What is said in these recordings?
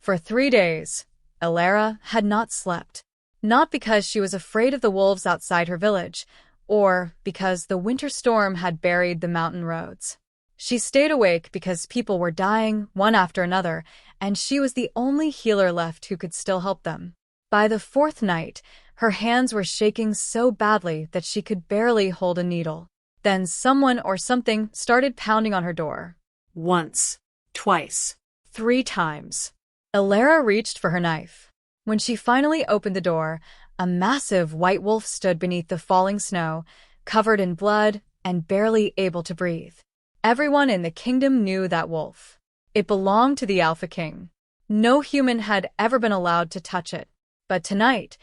For 3 days, Elara had not slept. Not because she was afraid of the wolves outside her village, or because the winter storm had buried the mountain roads. She stayed awake because people were dying one after another, and she was the only healer left who could still help them. By the fourth night, her hands were shaking so badly that she could barely hold a needle. Then someone or something started pounding on her door. Once, twice, 3 times. Elara reached for her knife. When she finally opened the door, a massive white wolf stood beneath the falling snow, covered in blood and barely able to breathe. Everyone in the kingdom knew that wolf. It belonged to the Alpha King. No human had ever been allowed to touch it. But tonight,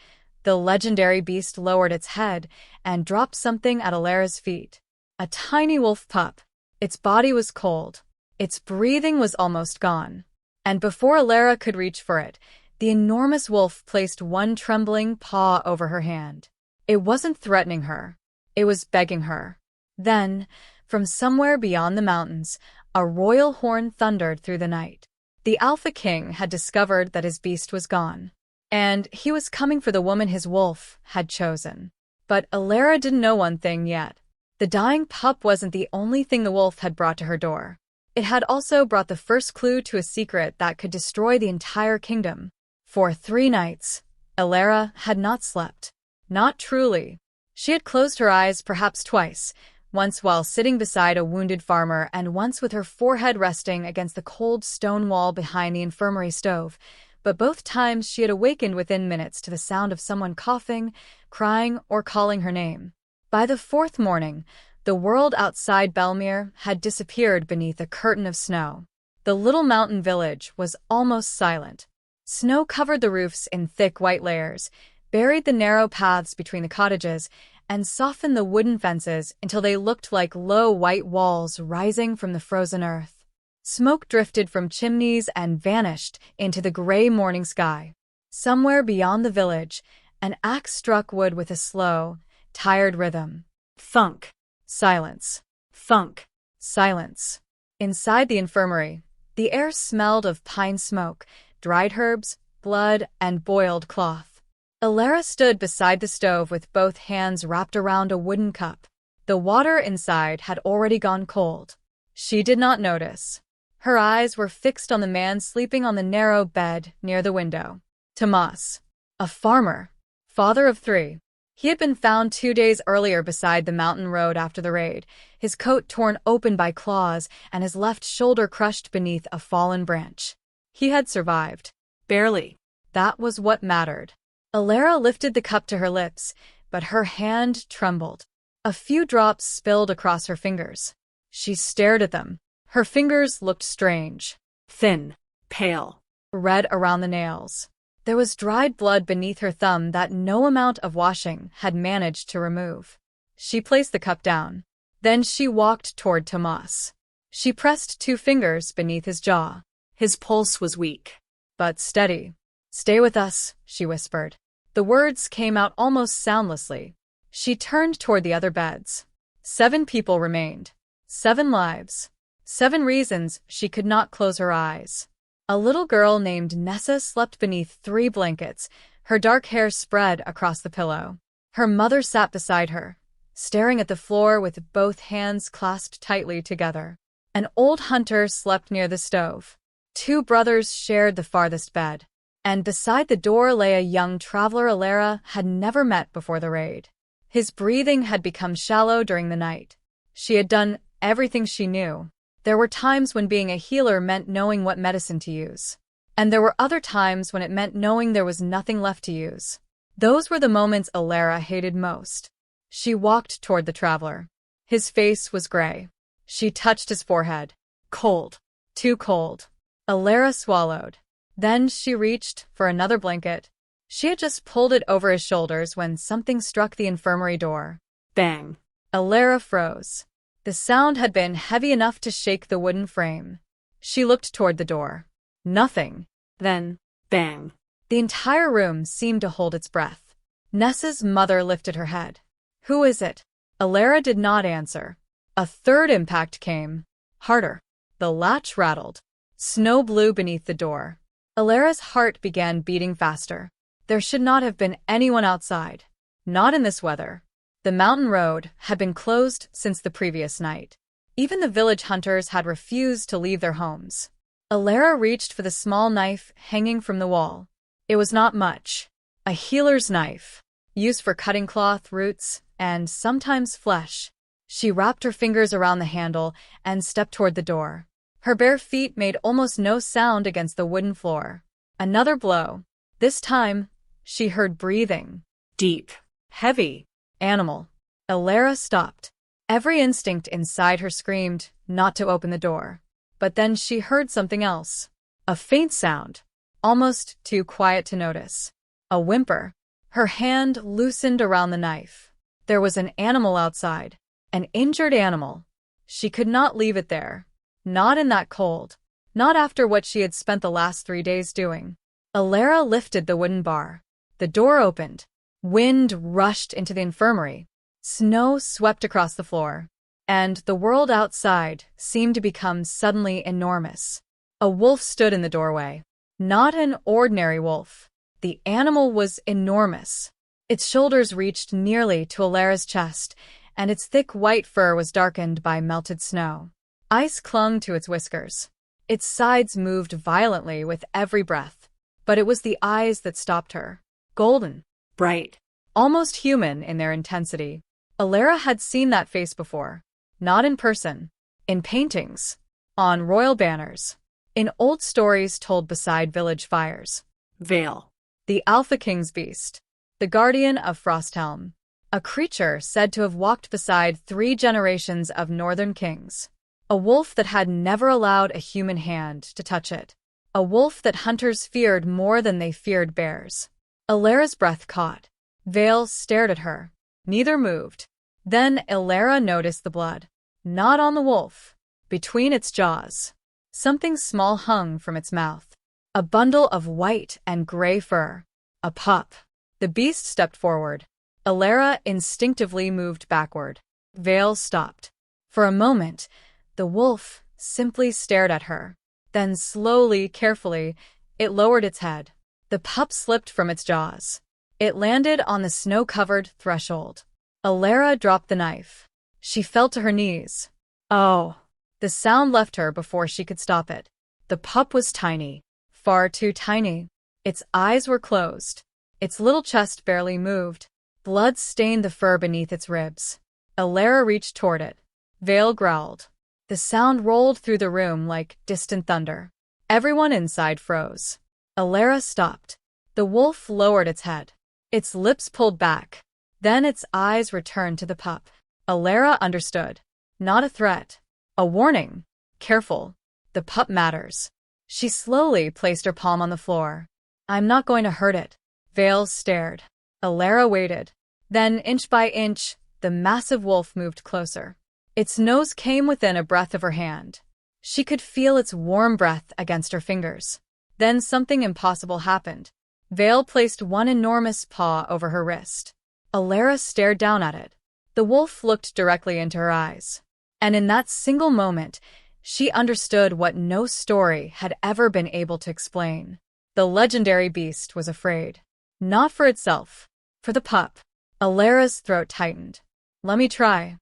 the legendary beast lowered its head and dropped something at Elara's feet. A tiny wolf pup. Its body was cold. Its breathing was almost gone. And before Elara could reach for it, the enormous wolf placed one trembling paw over her hand. It wasn't threatening her. It was begging her. Then, from somewhere beyond the mountains, a royal horn thundered through the night. The Alpha King had discovered that his beast was gone, and he was coming for the woman his wolf had chosen. But Elara didn't know one thing yet. The dying pup wasn't the only thing the wolf had brought to her door. It had also brought the first clue to a secret that could destroy the entire kingdom. For 3 nights, Elara had not slept. Not truly. She had closed her eyes perhaps twice, once while sitting beside a wounded farmer and once with her forehead resting against the cold stone wall behind the infirmary stove, but both times she had awakened within minutes to the sound of someone coughing, crying, or calling her name. By the 4th morning, the world outside Belmere had disappeared beneath a curtain of snow. The little mountain village was almost silent. Snow covered the roofs in thick white layers, buried the narrow paths between the cottages, and softened the wooden fences until they looked like low white walls rising from the frozen earth. Smoke drifted from chimneys and vanished into the gray morning sky. Somewhere beyond the village, an axe struck wood with a slow, tired rhythm. Thunk. Silence. Thunk. Silence. Inside the infirmary, the air smelled of pine smoke, dried herbs, blood, and boiled cloth. Elara stood beside the stove with both hands wrapped around a wooden cup. The water inside had already gone cold. She did not notice. Her eyes were fixed on the man sleeping on the narrow bed near the window. Tomas. A farmer. Father of 3. He had been found 2 days earlier beside the mountain road after the raid, his coat torn open by claws and his left shoulder crushed beneath a fallen branch. He had survived. Barely. That was what mattered. Elara lifted the cup to her lips, but her hand trembled. A few drops spilled across her fingers. She stared at them. Her fingers looked strange. Thin. Pale. Red around the nails. There was dried blood beneath her thumb that no amount of washing had managed to remove. She placed the cup down. Then she walked toward Tomas. She pressed 2 fingers beneath his jaw. His pulse was weak, but steady. "Stay with us," she whispered. The words came out almost soundlessly. She turned toward the other beds. 7 people remained. 7 lives. 7 reasons she could not close her eyes. A little girl named Nessa slept beneath 3 blankets, her dark hair spread across the pillow. Her mother sat beside her, staring at the floor with both hands clasped tightly together. An old hunter slept near the stove. 2 brothers shared the farthest bed. And beside the door lay a young traveler Elara had never met before the raid. His breathing had become shallow during the night. She had done everything she knew. There were times when being a healer meant knowing what medicine to use. And there were other times when it meant knowing there was nothing left to use. Those were the moments Elara hated most. She walked toward the traveler. His face was gray. She touched his forehead. Cold. Too cold. Elara swallowed. Then she reached for another blanket. She had just pulled it over his shoulders when something struck the infirmary door. Bang. Elara froze. The sound had been heavy enough to shake the wooden frame. She looked toward the door. Nothing. Then, bang. The entire room seemed to hold its breath. Nessa's mother lifted her head. "Who is it?" Elara did not answer. A third impact came. Harder. The latch rattled. Snow blew beneath the door. Elara's heart began beating faster. There should not have been anyone outside. Not in this weather. The mountain road had been closed since the previous night. Even the village hunters had refused to leave their homes. Elara reached for the small knife hanging from the wall. It was not much. A healer's knife, used for cutting cloth, roots, and sometimes flesh. She wrapped her fingers around the handle and stepped toward the door. Her bare feet made almost no sound against the wooden floor. Another blow. This time, she heard breathing. Deep. Heavy. Animal. Elara stopped. Every instinct inside her screamed not to open the door. But then she heard something else. A faint sound. Almost too quiet to notice. A whimper. Her hand loosened around the knife. There was an animal outside. An injured animal. She could not leave it there. Not in that cold. Not after what she had spent the last 3 days doing. Elara lifted the wooden bar. The door opened. Wind rushed into the infirmary. Snow swept across the floor. And the world outside seemed to become suddenly enormous. A wolf stood in the doorway. Not an ordinary wolf. The animal was enormous. Its shoulders reached nearly to Elara's chest, and its thick white fur was darkened by melted snow. Ice clung to its whiskers. Its sides moved violently with every breath. But it was the eyes that stopped her. Golden. Bright. Almost human in their intensity. Elara had seen that face before. Not in person. In paintings. On royal banners. In old stories told beside village fires. Veil. The Alpha King's beast. The guardian of Frosthelm. A creature said to have walked beside 3 generations of northern kings. A wolf that had never allowed a human hand to touch it. A wolf that hunters feared more than they feared bears. Elara's breath caught. Veil stared at her. Neither moved. Then Elara noticed the blood. Not on the wolf. Between its jaws. Something small hung from its mouth. A bundle of white and gray fur. A pup. The beast stepped forward. Elara instinctively moved backward. Veil stopped. For a moment, the wolf simply stared at her. Then slowly, carefully, it lowered its head. The pup slipped from its jaws. It landed on the snow-covered threshold. Elara dropped the knife. She fell to her knees. Oh! The sound left her before she could stop it. The pup was tiny. Far too tiny. Its eyes were closed. Its little chest barely moved. Blood stained the fur beneath its ribs. Elara reached toward it. Veil growled. The sound rolled through the room like distant thunder. Everyone inside froze. Elara stopped. The wolf lowered its head. Its lips pulled back. Then its eyes returned to the pup. Elara understood. Not a threat. A warning. Careful. The pup matters. She slowly placed her palm on the floor. I'm not going to hurt it. Veil stared. Elara waited. Then, inch by inch, the massive wolf moved closer. Its nose came within a breath of her hand. She could feel its warm breath against her fingers. Then something impossible happened. Veil placed one enormous paw over her wrist. Elara stared down at it. The wolf looked directly into her eyes. And in that single moment, she understood what no story had ever been able to explain. The legendary beast was afraid. Not for itself. For the pup. Elara's throat tightened. Let me try.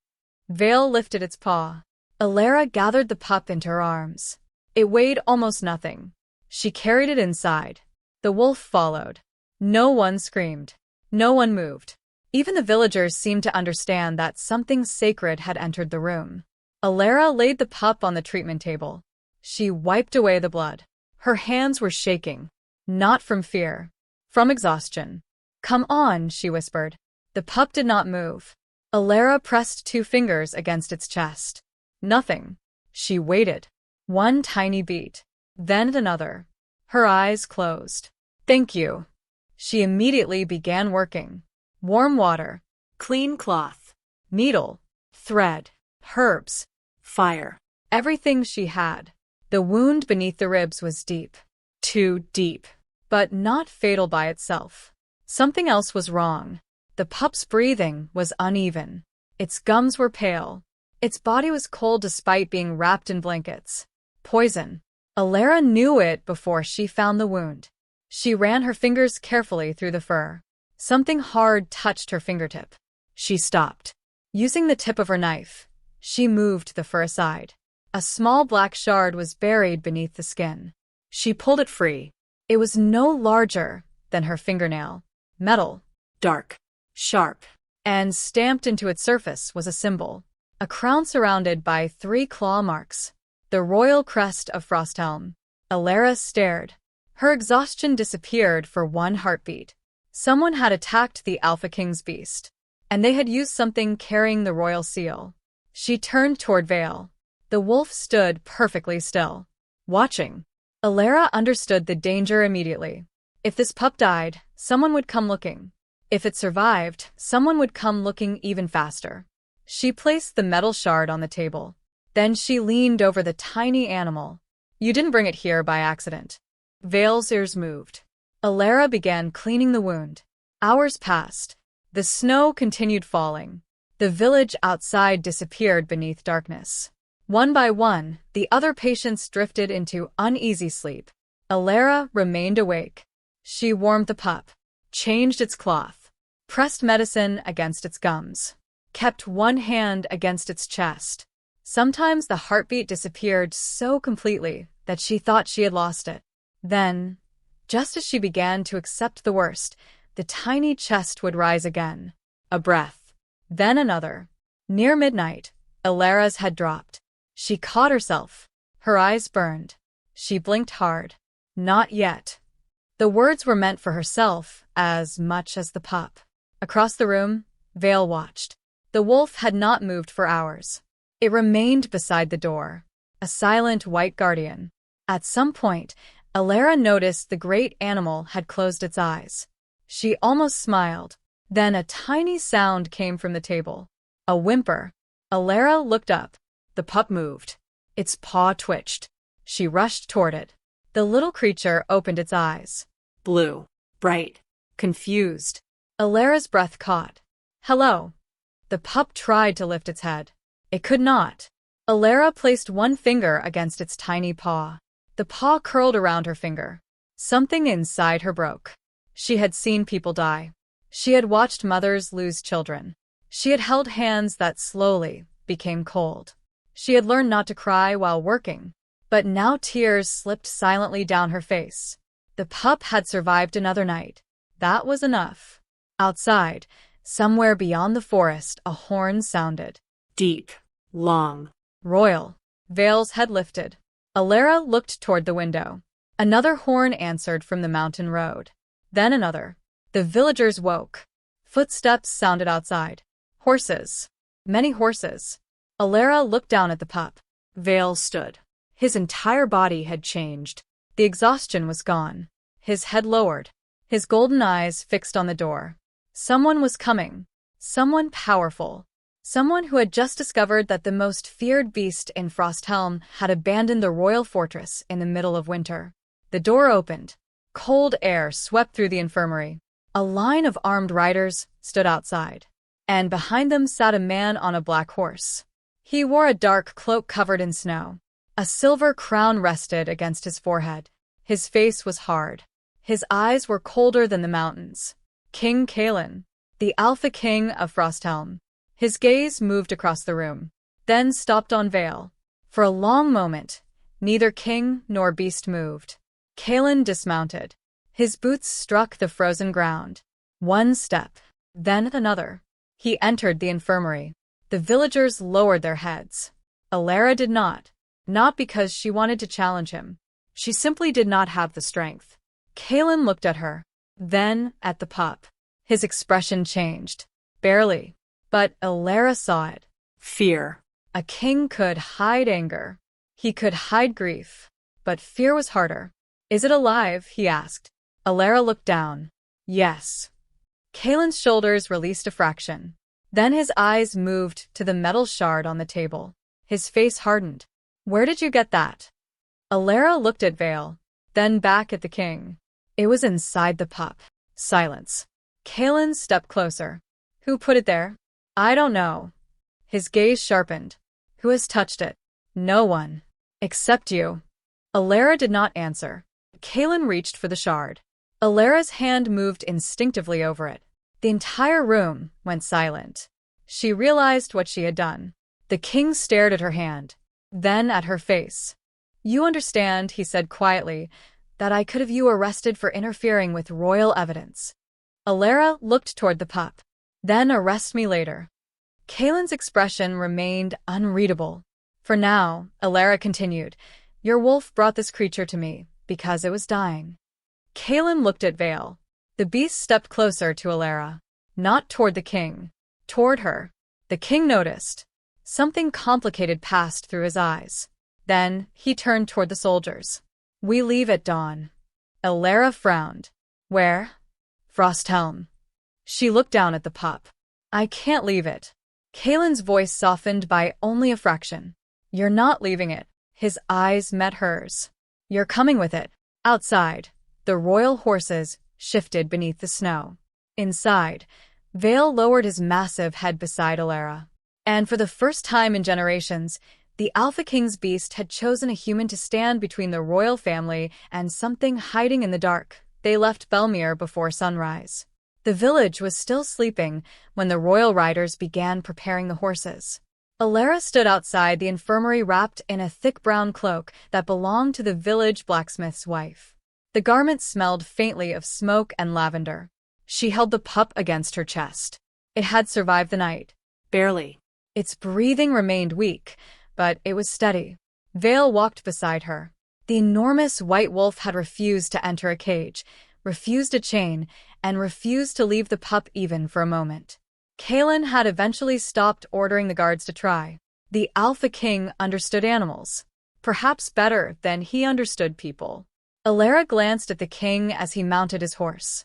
Veil lifted its paw. Elara gathered the pup into her arms. It weighed almost nothing. She carried it inside. The wolf followed. No one screamed. No one moved. Even the villagers seemed to understand that something sacred had entered the room. Elara laid the pup on the treatment table. She wiped away the blood. Her hands were shaking. Not from fear. From exhaustion. Come on, she whispered. The pup did not move. Elara pressed 2 fingers against its chest. Nothing. She waited. One tiny beat. Then another. Her eyes closed. Thank you. She immediately began working. Warm water. Clean cloth. Needle. Thread. Herbs. Fire. Everything she had. The wound beneath the ribs was deep. Too deep. But not fatal by itself. Something else was wrong. The pup's breathing was uneven. Its gums were pale. Its body was cold despite being wrapped in blankets. Poison. Elara knew it before she found the wound. She ran her fingers carefully through the fur. Something hard touched her fingertip. She stopped. Using the tip of her knife, she moved the fur aside. A small black shard was buried beneath the skin. She pulled it free. It was no larger than her fingernail. Metal. Dark. Sharp. And stamped into its surface was a symbol. A crown surrounded by 3 claw marks. The royal crest of Frosthelm. Elara stared. Her exhaustion disappeared for one heartbeat. Someone had attacked the Alpha King's beast, and they had used something carrying the royal seal. She turned toward Vale. The wolf stood perfectly still, watching. Elara understood the danger immediately. If this pup died, someone would come looking. If it survived, someone would come looking even faster. She placed the metal shard on the table. Then she leaned over the tiny animal. You didn't bring it here by accident. Vale's ears moved. Elara began cleaning the wound. Hours passed. The snow continued falling. The village outside disappeared beneath darkness. One by one, the other patients drifted into uneasy sleep. Elara remained awake. She warmed the pup, changed its cloth, pressed medicine against its gums, kept one hand against its chest. Sometimes the heartbeat disappeared so completely that she thought she had lost it. Then, just as she began to accept the worst, the tiny chest would rise again. A breath. Then another. Near midnight, Elara's head dropped. She caught herself. Her eyes burned. She blinked hard. Not yet. The words were meant for herself as much as the pup. Across the room, Vale watched. The wolf had not moved for hours. It remained beside the door, a silent white guardian. At some point, Elara noticed the great animal had closed its eyes. She almost smiled. Then a tiny sound came from the table. A whimper. Elara looked up. The pup moved. Its paw twitched. She rushed toward it. The little creature opened its eyes. Blue. Bright. Confused. Elara's breath caught. Hello. The pup tried to lift its head. It could not. Elara placed one finger against its tiny paw. The paw curled around her finger. Something inside her broke. She had seen people die. She had watched mothers lose children. She had held hands that slowly became cold. She had learned not to cry while working, but now tears slipped silently down her face. The pup had survived another night. That was enough. Outside, somewhere beyond the forest, a horn sounded. Deep. Long. Royal. Vale's head lifted. Elara looked toward the window. Another horn answered from the mountain road. Then another. The villagers woke. Footsteps sounded outside. Horses. Many horses. Elara looked down at the pup. Vale stood. His entire body had changed. The exhaustion was gone. His head lowered. His golden eyes fixed on the door. Someone was coming. Someone powerful. Someone who had just discovered that the most feared beast in Frosthelm had abandoned the royal fortress in the middle of winter. The door opened. Cold air swept through the infirmary. A line of armed riders stood outside, and behind them sat a man on a black horse. He wore a dark cloak covered in snow. A silver crown rested against his forehead. His face was hard. His eyes were colder than the mountains. King Kaelen, the Alpha King of Frosthelm. His gaze moved across the room, then stopped on Vale. For a long moment, neither king nor beast moved. Kaelen dismounted. His boots struck the frozen ground. One step, then another. He entered the infirmary. The villagers lowered their heads. Elara did not. Not because she wanted to challenge him. She simply did not have the strength. Kaelen looked at her, then at the pup. His expression changed. Barely. But Elara saw it. Fear. A king could hide anger. He could hide grief. But fear was harder. Is it alive? He asked. Elara looked down. Yes. Kaelen's shoulders released a fraction. Then his eyes moved to the metal shard on the table. His face hardened. Where did you get that? Elara looked at Vale, then back at the king. It was inside the pup. Silence. Kaelen stepped closer. Who put it there? I don't know. His gaze sharpened. Who has touched it? No one. Except you. Elara did not answer. Kaelen reached for the shard. Elara's hand moved instinctively over it. The entire room went silent. She realized what she had done. The king stared at her hand, then at her face. "You understand," he said quietly, "that I could have you arrested for interfering with royal evidence." Elara looked toward the pup. "Then arrest me later." Kaelen's expression remained unreadable. "For now," Elara continued, "your wolf brought this creature to me because it was dying." Kaelen looked at Vale. The beast stepped closer to Elara. Not toward the king. Toward her. The king noticed. Something complicated passed through his eyes. Then he turned toward the soldiers. "We leave at dawn." Elara frowned. "Where?" "Frosthelm." She looked down at the pup. "I can't leave it." Kaelen's voice softened by only a fraction. "You're not leaving it." His eyes met hers. "You're coming with it." Outside, the royal horses shifted beneath the snow. Inside, Vale lowered his massive head beside Elara. And for the first time in generations, the Alpha King's beast had chosen a human to stand between the royal family and something hiding in the dark. They left Belmere before sunrise. The village was still sleeping when the royal riders began preparing the horses. Elara stood outside the infirmary wrapped in a thick brown cloak that belonged to the village blacksmith's wife. The garment smelled faintly of smoke and lavender. She held the pup against her chest. It had survived the night. Barely. Its breathing remained weak, but it was steady. Vale walked beside her. The enormous white wolf had refused to enter a cage, refused a chain, and refused to leave the pup even for a moment. Kaelen had eventually stopped ordering the guards to try. The Alpha King understood animals, perhaps better than he understood people. Elara glanced at the king as he mounted his horse.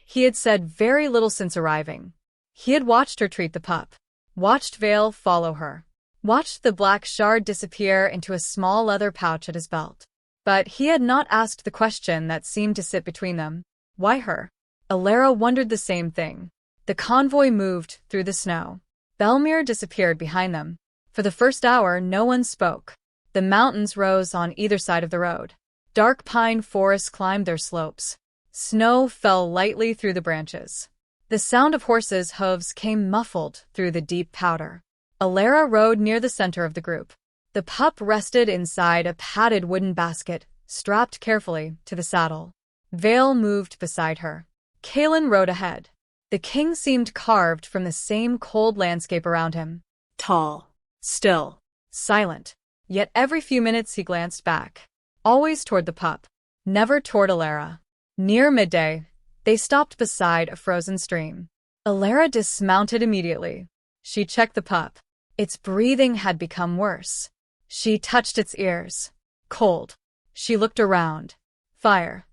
He had said very little since arriving. He had watched her treat the pup, watched Vale follow her, watched the black shard disappear into a small leather pouch at his belt. But he had not asked the question that seemed to sit between them. Why her? Elara wondered the same thing. The convoy moved through the snow. Belmere disappeared behind them. For the first hour, no one spoke. The mountains rose on either side of the road. Dark pine forests climbed their slopes. Snow fell lightly through the branches. The sound of horses' hooves came muffled through the deep powder. Elara rode near the center of the group. The pup rested inside a padded wooden basket, strapped carefully to the saddle. Vale moved beside her. Kaelen rode ahead. The king seemed carved from the same cold landscape around him. Tall. Still. Silent. Yet every few minutes he glanced back. Always toward the pup. Never toward Elara. Near midday, they stopped beside a frozen stream. Elara dismounted immediately. She checked the pup. Its breathing had become worse. She touched its ears. Cold. She looked around. Fire.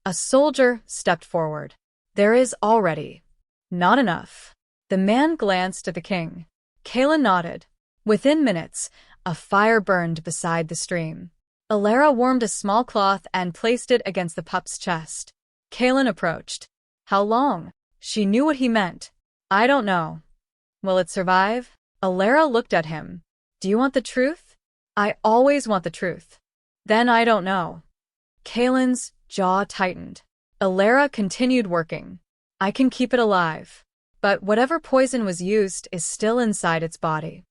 A soldier stepped forward. "There is already." "Not enough." The man glanced at the king. Kaelen nodded. Within minutes, a fire burned beside the stream. Elara warmed a small cloth and placed it against the pup's chest. Kaelen approached. "How long?" She knew what he meant. "I don't know." "Will it survive?" Elara looked at him. "Do you want the truth?" "I always want the truth." "Then I don't know." Kaelen's jaw tightened. Elara continued working. "I can keep it alive. But whatever poison was used is still inside its body."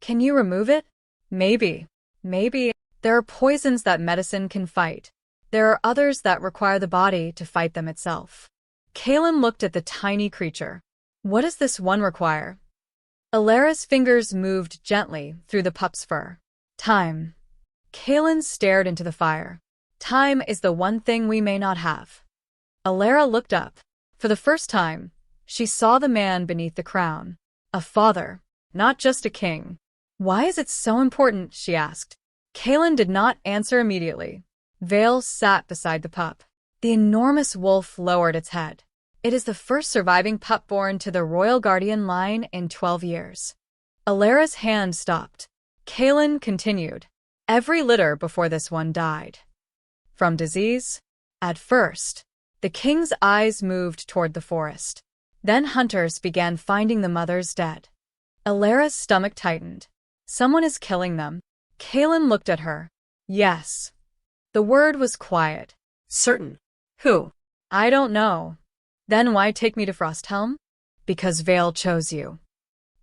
"Can you remove it?" "Maybe. Maybe. There are poisons that medicine can fight. There are others that require the body to fight them itself." Kaelen looked at the tiny creature. "What does this one require?" Elara's fingers moved gently through the pup's fur. "Time." Kaelen stared into the fire. "Time is the one thing we may not have." Elara looked up. For the first time, she saw the man beneath the crown. A father, not just a king. "Why is it so important?" she asked. Kaelen did not answer immediately. Vale sat beside the pup. The enormous wolf lowered its head. It is the first surviving pup born to the royal guardian line in 12 years. Elara's hand stopped. Kaelen continued. "Every litter before this one died. From disease?" At first, the king's eyes moved toward the forest. Then hunters began finding the mothers dead. Elara's stomach tightened. "Someone is killing them." Kaelen looked at her. "Yes." The word was quiet. Certain. Who? I don't know. Then why take me to Frosthelm? Because Vale chose you.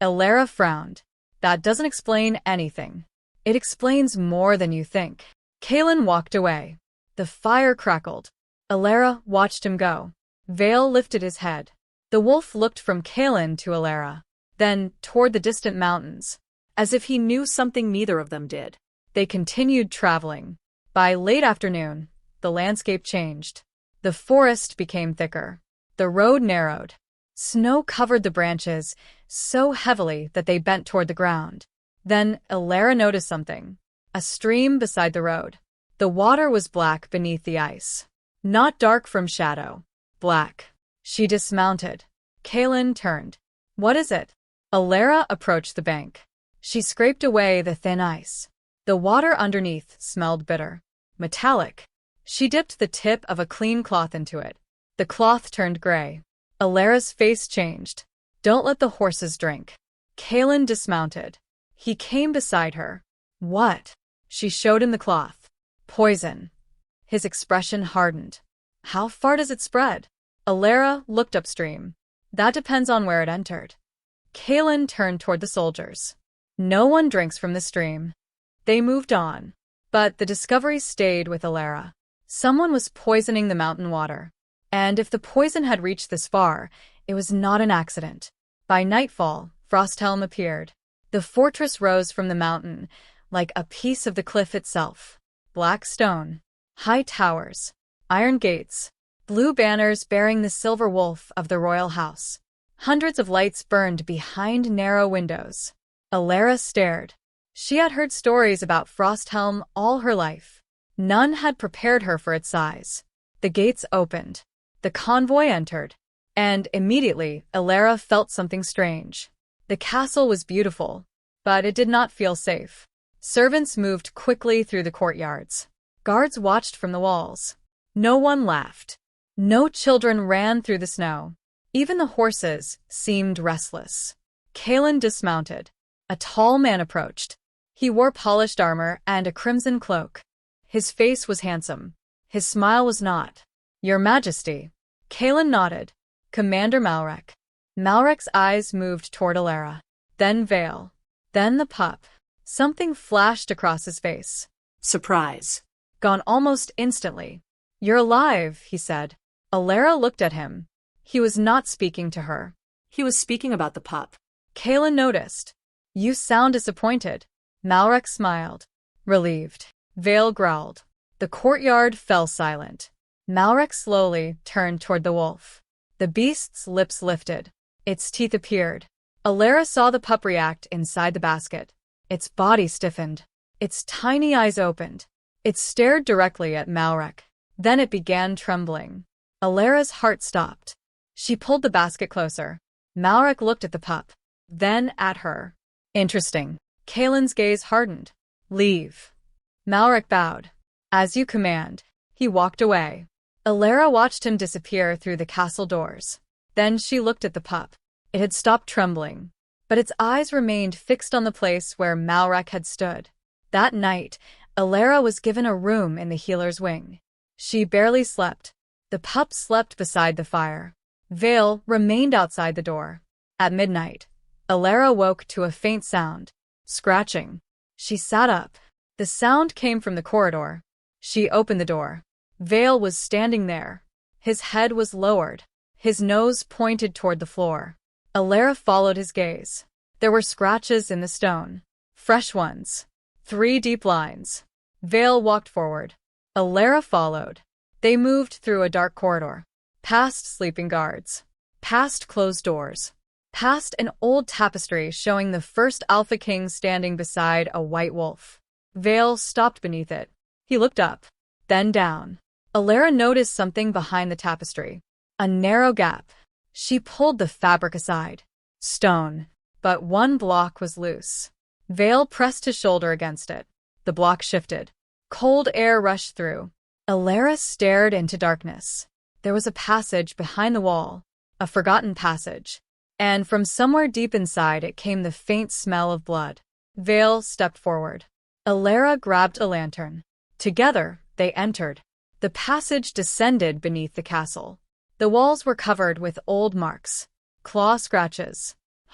Elara frowned. That doesn't explain anything. It explains more than you think. Kaelen walked away. The fire crackled. Elara watched him go. Vale lifted his head. The wolf looked from Kaelen to Elara, then toward the distant mountains, As if he knew something neither of them did. They continued traveling. By late afternoon, the landscape changed. The forest became thicker. The road narrowed. Snow covered the branches so heavily that they bent toward the ground. Then Elara noticed something. A stream beside the road. The water was black beneath the ice. Not dark from shadow. Black. She dismounted. Kaelen turned. What is it? Elara approached the bank. She scraped away the thin ice. The water underneath smelled bitter. Metallic. She dipped the tip of a clean cloth into it. The cloth turned gray. Elara's face changed. Don't let the horses drink. Kaelen dismounted. He came beside her. What? She showed him the cloth. Poison. His expression hardened. How far does it spread? Elara looked upstream. That depends on where it entered. Kaelen turned toward the soldiers. No one drinks from the stream. They moved on. But the discovery stayed with Elara. Someone was poisoning the mountain water. And if the poison had reached this far, it was not an accident. By nightfall, Frosthelm appeared. The fortress rose from the mountain, like a piece of the cliff itself. Black stone, high towers, iron gates, blue banners bearing the silver wolf of the royal house. Hundreds of lights burned behind narrow windows. Elara stared. She had heard stories about Frosthelm all her life. None had prepared her for its size. The gates opened. The convoy entered. And immediately, Elara felt something strange. The castle was beautiful, but it did not feel safe. Servants moved quickly through the courtyards. Guards watched from the walls. No one laughed. No children ran through the snow. Even the horses seemed restless. Kaelen dismounted. A tall man approached. He wore polished armor and a crimson cloak. His face was handsome. His smile was not. Your Majesty. Kaelen nodded. Commander Malrec. Malrec's eyes moved toward Elara. Then Vale. Then the pup. Something flashed across his face. Surprise. Gone almost instantly. You're alive, he said. Elara looked at him. He was not speaking to her. He was speaking about the pup. Kaelen noticed. You sound disappointed. Malrec smiled. Relieved. Vale growled. The courtyard fell silent. Malrec slowly turned toward the wolf. The beast's lips lifted. Its teeth appeared. Elara saw the pup react inside the basket. Its body stiffened. Its tiny eyes opened. It stared directly at Malrec. Then it began trembling. Elara's heart stopped. She pulled the basket closer. Malrec looked at the pup. Then at her. Interesting. Kaelen's gaze hardened. Leave. Malrec bowed. As you command. He walked away. Elara watched him disappear through the castle doors. Then she looked at the pup. It had stopped trembling, but its eyes remained fixed on the place where Malrec had stood. That night, Elara was given a room in the healer's wing. She barely slept. The pup slept beside the fire. Vale remained outside the door. At midnight, Elara woke to a faint sound. Scratching. She sat up. The sound came from the corridor. She opened the door. Vale was standing there. His head was lowered. His nose pointed toward the floor. Elara followed his gaze. There were scratches in the stone. Fresh ones. 3 deep lines. Vale walked forward. Elara followed. They moved through a dark corridor. Past sleeping guards. Past closed doors. Past an old tapestry showing the first Alpha King standing beside a white wolf. Vale stopped beneath it. He looked up. Then down. Elara noticed something behind the tapestry. A narrow gap. She pulled the fabric aside. Stone. But one block was loose. Vale pressed his shoulder against it. The block shifted. Cold air rushed through. Elara stared into darkness. There was a passage behind the wall. A forgotten passage. And from somewhere deep inside it came the faint smell of blood. Vale stepped forward. Elara grabbed a lantern. Together, they entered. The passage descended beneath the castle. The walls were covered with old marks, claw scratches,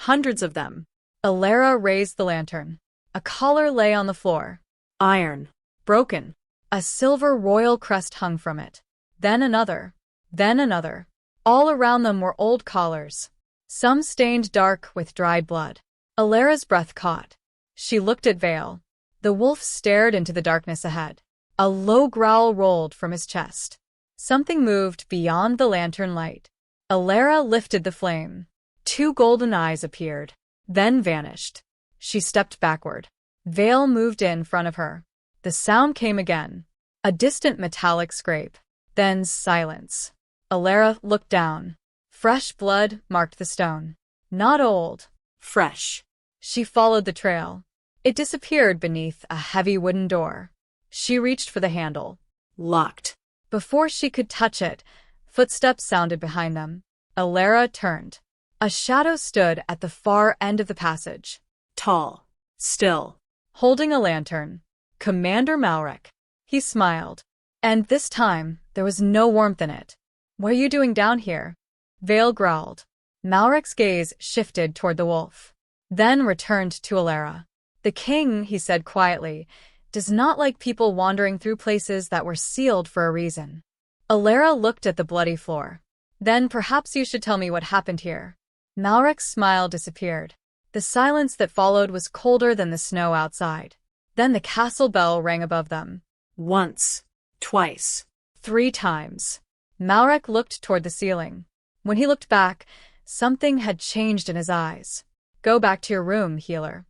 Hundreds of them. Elara raised the lantern. A collar lay on the floor. Iron. Broken. A silver royal crest hung from it. Then another. Then another. All around them were old collars, some stained dark with dried blood. Elara's breath caught. She looked at Vale. The wolf stared into the darkness ahead. A low growl rolled from his chest. Something moved beyond the lantern light. Elara lifted the flame. 2 golden eyes appeared, then vanished. She stepped backward. Vale moved in front of her. The sound came again. A distant metallic scrape. Then silence. Elara looked down. Fresh blood marked the stone. Not old. Fresh. She followed the trail. It disappeared beneath a heavy wooden door. She reached for the handle. Locked. Before she could touch it, footsteps sounded behind them. Elara turned. A shadow stood at the far end of the passage. Tall. Still. Holding a lantern. Commander Malrec. He smiled. And this time, there was no warmth in it. "What are you doing down here?" Vale growled. Malrec's gaze shifted toward the wolf, then returned to Elara. "The king," he said quietly, "does not like people wandering through places that were sealed for a reason." Elara looked at the bloody floor. "Then perhaps you should tell me what happened here." Malrec's smile disappeared. The silence that followed was colder than the snow outside. Then the castle bell rang above them. Once. Twice. 3 times. Malrec looked toward the ceiling. When he looked back, something had changed in his eyes. "Go back to your room, healer."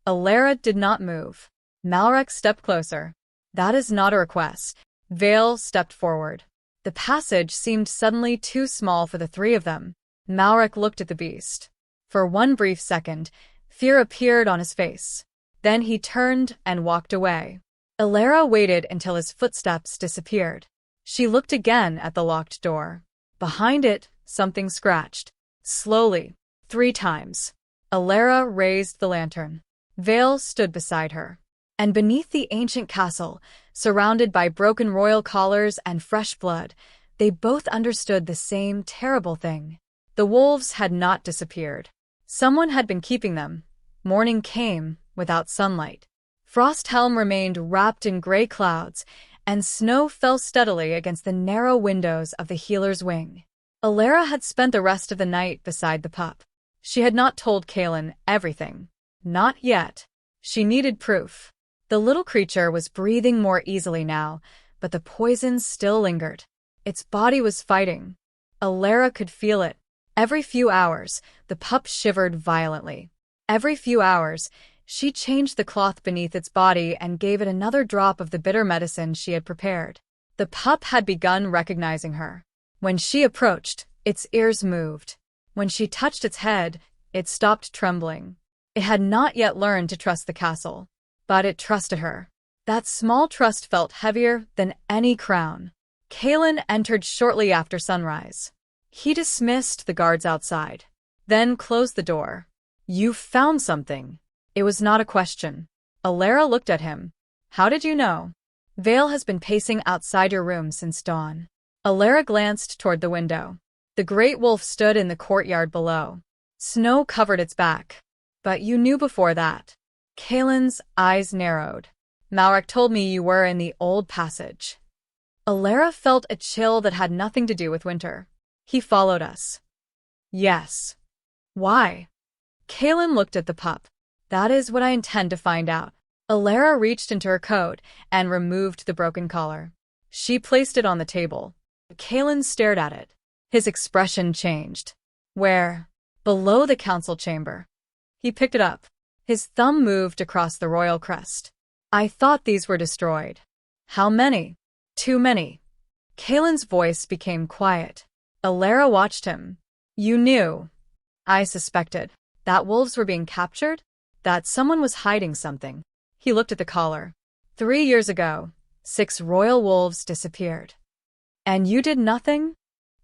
Elara did not move. Malrec stepped closer. "That is not a request." Vale stepped forward. The passage seemed suddenly too small for the 3 of them. Malrec looked at the beast. For one brief second, fear appeared on his face. Then he turned and walked away. Elara waited until his footsteps disappeared. She looked again at the locked door. Behind it, something scratched. Slowly, 3 times. Elara raised the lantern. Vale stood beside her. And beneath the ancient castle, surrounded by broken royal collars and fresh blood, they both understood the same terrible thing. The wolves had not disappeared. Someone had been keeping them. Morning came, without sunlight. Frosthelm remained wrapped in gray clouds, and snow fell steadily against the narrow windows of the healer's wing. Elara had spent the rest of the night beside the pup. She had not told Kaelen everything. Not yet. She needed proof. The little creature was breathing more easily now, but the poison still lingered. Its body was fighting. Elara could feel it. Every few hours, the pup shivered violently. Every few hours, she changed the cloth beneath its body and gave it another drop of the bitter medicine she had prepared. The pup had begun recognizing her. When she approached, its ears moved. When she touched its head, it stopped trembling. It had not yet learned to trust the castle, but it trusted her. That small trust felt heavier than any crown. Kaelen entered shortly after sunrise. He dismissed the guards outside, then closed the door. "You found something." It was not a question. Elara looked at him. "How did you know?" "Vale has been pacing outside your room since dawn." Elara glanced toward the window. The great wolf stood in the courtyard below. Snow covered its back. "But you knew before that." Kaelen's eyes narrowed. "Malrec told me you were in the old passage." Elara felt a chill that had nothing to do with winter. "He followed us." "Yes." "Why?" Kaelen looked at the pup. "That is what I intend to find out." Elara reached into her coat and removed the broken collar. She placed it on the table. Kaelen stared at it. His expression changed. "Where?" "Below the council chamber." He picked it up. His thumb moved across the royal crest. "I thought these were destroyed." "How many?" "Too many." Kaelen's voice became quiet. Elara watched him. "You knew." "I suspected." "That wolves were being captured?" "That someone was hiding something." He looked at the collar. 3 years ago, 6 royal wolves disappeared. "And you did nothing?"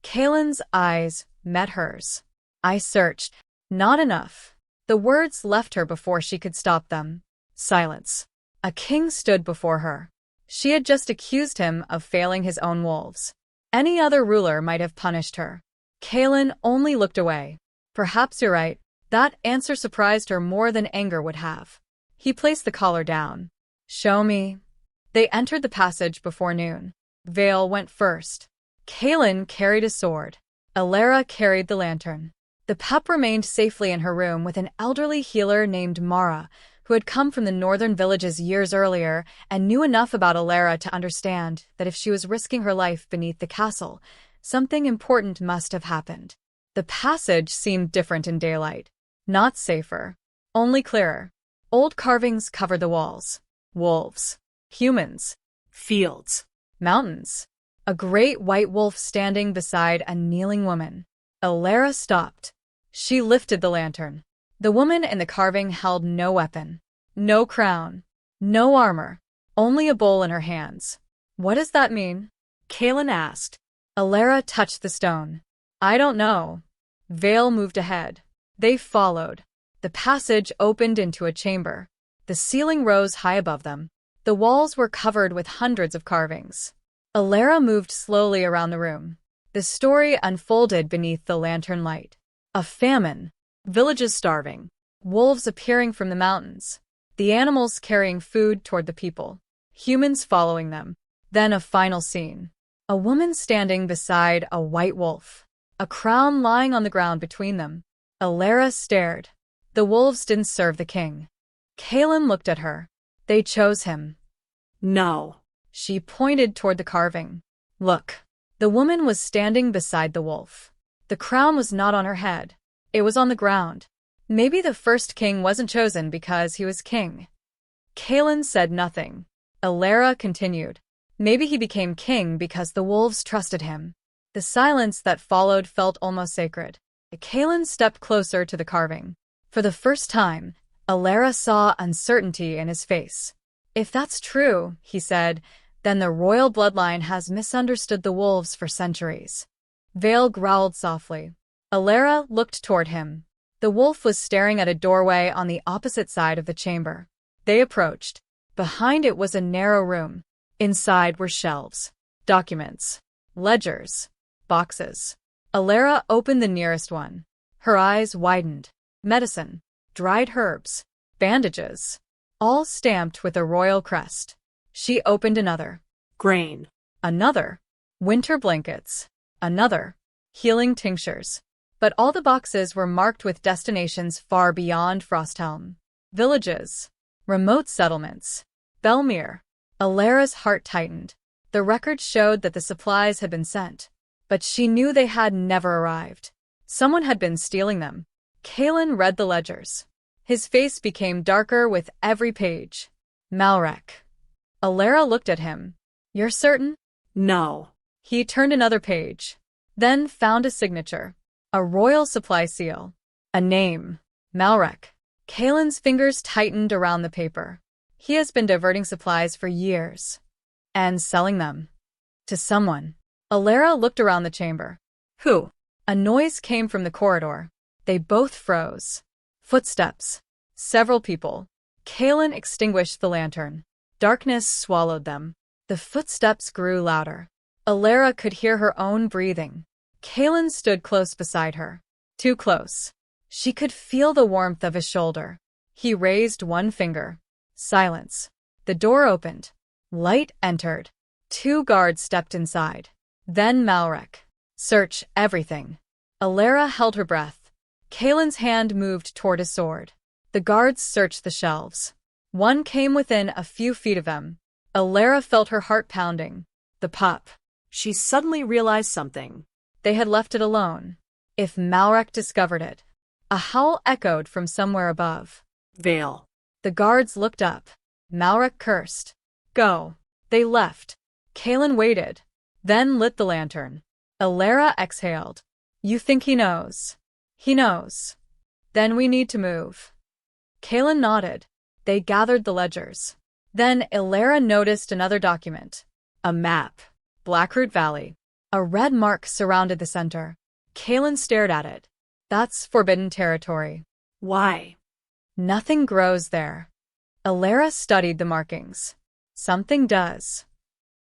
Kaelen's eyes met hers. "I searched. Not enough." The words left her before she could stop them. Silence. A king stood before her. She had just accused him of failing his own wolves. Any other ruler might have punished her. Kaelen only looked away. Perhaps you're right. That answer surprised her more than anger would have. He placed the collar down. Show me. They entered the passage before noon. Vale went first. Kaelen carried a sword. Elara carried the lantern. The pup remained safely in her room with an elderly healer named Mara, who had come from the northern villages years earlier and knew enough about Elara to understand that if she was risking her life beneath the castle, something important must have happened. The passage seemed different in daylight. Not safer. Only clearer. Old carvings covered the walls. Wolves. Humans. Fields. Mountains. A great white wolf standing beside a kneeling woman. Elara stopped. She lifted the lantern. The woman in the carving held no weapon. No crown. No armor. Only a bowl in her hands. What does that mean? Kaelen asked. Elara touched the stone. I don't know. Vale moved ahead. They followed. The passage opened into a chamber. The ceiling rose high above them. The walls were covered with hundreds of carvings. Elara moved slowly around the room. The story unfolded beneath the lantern light. A famine. Villages starving. Wolves appearing from the mountains. The animals carrying food toward the people. Humans following them. Then a final scene. A woman standing beside a white wolf. A crown lying on the ground between them. Elara stared. The wolves didn't serve the king. Kaelen looked at her. They chose him. No. She pointed toward the carving. Look. The woman was standing beside the wolf. The crown was not on her head. It was on the ground. Maybe the first king wasn't chosen because he was king. Kaelen said nothing. Elara continued. Maybe he became king because the wolves trusted him. The silence that followed felt almost sacred. Kaelen stepped closer to the carving. For the first time, Elara saw uncertainty in his face. If that's true, he said, then the royal bloodline has misunderstood the wolves for centuries. Vale growled softly. Elara looked toward him. The wolf was staring at a doorway on the opposite side of the chamber. They approached. Behind it was a narrow room. Inside were shelves, documents, ledgers, boxes. Elara opened the nearest one. Her eyes widened. Medicine, dried herbs, bandages, all stamped with a royal crest. She opened another. Grain. Another. Winter blankets. Another. Healing tinctures. But all the boxes were marked with destinations far beyond Frosthelm. Villages. Remote settlements. Belmere. Elara's heart tightened. The records showed that the supplies had been sent. But she knew they had never arrived. Someone had been stealing them. Kaelen read the ledgers. His face became darker with every page. Malrec. Elara looked at him. You're certain? No. He turned another page. Then found a signature. A royal supply seal. A name. Malrec. Kaelen's fingers tightened around the paper. He has been diverting supplies for years. And selling them. To someone. Elara looked around the chamber. Who? A noise came from the corridor. They both froze. Footsteps. Several people. Kaelen extinguished the lantern. Darkness swallowed them. The footsteps grew louder. Elara could hear her own breathing. Kaelen stood close beside her. Too close. She could feel the warmth of his shoulder. He raised one finger. Silence. The door opened. Light entered. 2 guards stepped inside. Then Malrec. Search everything. Elara held her breath. Kaelen's hand moved toward his sword. The guards searched the shelves. One came within a few feet of them. Elara felt her heart pounding. The pup. She suddenly realized something. They had left it alone. If Malrec discovered it. A howl echoed from somewhere above. Vale. The guards looked up. Malrec cursed. Go. They left. Kaelen waited. Then lit the lantern. Elara exhaled. You think he knows? He knows. Then we need to move. Kaelen nodded. They gathered the ledgers. Then Elara noticed another document. A map. Blackroot Valley. A red mark surrounded the center. Kaelen stared at it. That's forbidden territory. Why? Nothing grows there. Elara studied the markings. Something does.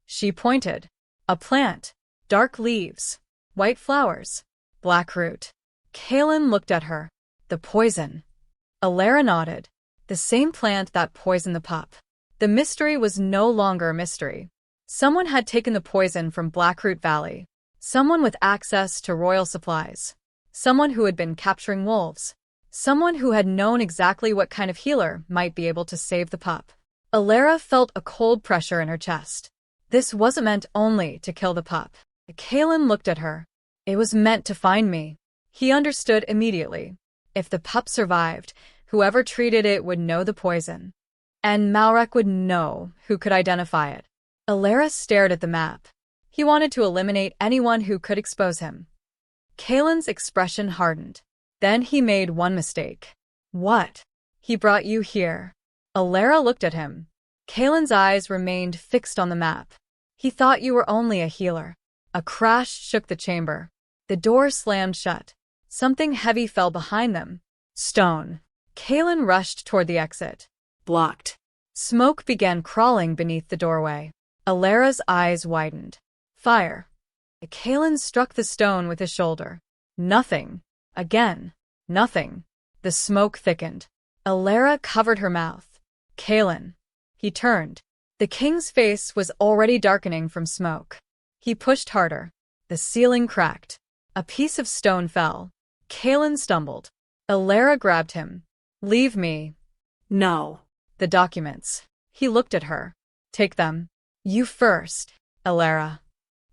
She pointed. A plant. Dark leaves. White flowers. Black root. Kaelen looked at her. The poison. Elara nodded. The same plant that poisoned the pup. The mystery was no longer a mystery. Someone had taken the poison from Blackroot Valley. Someone with access to royal supplies. Someone who had been capturing wolves. Someone who had known exactly what kind of healer might be able to save the pup. Elara felt a cold pressure in her chest. This wasn't meant only to kill the pup. Kaelen looked at her. It was meant to find me. He understood immediately. If the pup survived, whoever treated it would know the poison. And Malrec would know who could identify it. Elara stared at the map. He wanted to eliminate anyone who could expose him. Kaelen's expression hardened. Then he made one mistake. What? He brought you here. Elara looked at him. Kaelen's eyes remained fixed on the map. He thought you were only a healer. A crash shook the chamber. The door slammed shut. Something heavy fell behind them. Stone. Kaelen rushed toward the exit. Blocked. Smoke began crawling beneath the doorway. Elara's eyes widened. Fire. Kaelen struck the stone with his shoulder. Nothing. Again. Nothing. The smoke thickened. Elara covered her mouth. Kaelen. He turned. The king's face was already darkening from smoke. He pushed harder. The ceiling cracked. A piece of stone fell. Kaelen stumbled. Elara grabbed him. Leave me. No. The documents. He looked at her. Take them. You first, Elara.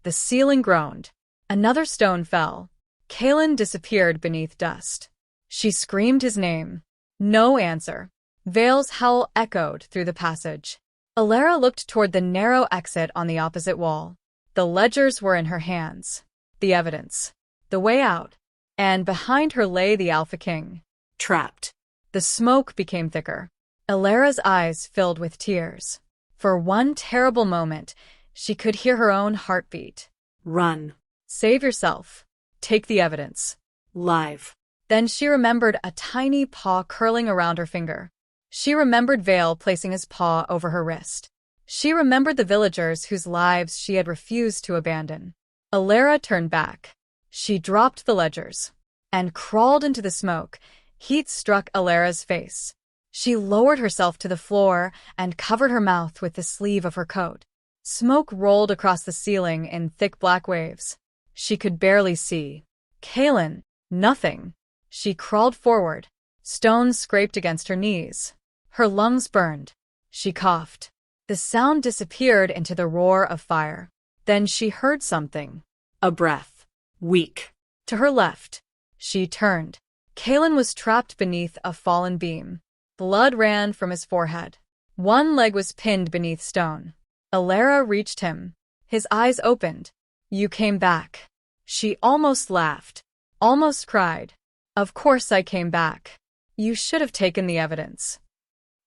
The ceiling groaned. Another stone fell. Kaelen disappeared beneath dust. She screamed his name. No answer. Vale's howl echoed through the passage. Elara looked toward the narrow exit on the opposite wall. The ledgers were in her hands. The evidence. The way out. And behind her lay the Alpha King. Trapped. The smoke became thicker. Elara's eyes filled with tears. For one terrible moment, she could hear her own heartbeat. Run. Save yourself. Take the evidence. Live. Then she remembered a tiny paw curling around her finger. She remembered Vale placing his paw over her wrist. She remembered the villagers whose lives she had refused to abandon. Elara turned back. She dropped the ledgers and crawled into the smoke. Heat struck Elara's face. She lowered herself to the floor and covered her mouth with the sleeve of her coat. Smoke rolled across the ceiling in thick black waves. She could barely see. Kaelen, nothing. She crawled forward. Stones scraped against her knees. Her lungs burned. She coughed. The sound disappeared into the roar of fire. Then she heard something. A breath. Weak. To her left. She turned. Kaelen was trapped beneath a fallen beam. Blood ran from his forehead. One leg was pinned beneath stone. Elara reached him. His eyes opened. You came back. She almost laughed. Almost cried. Of course I came back. You should have taken the evidence.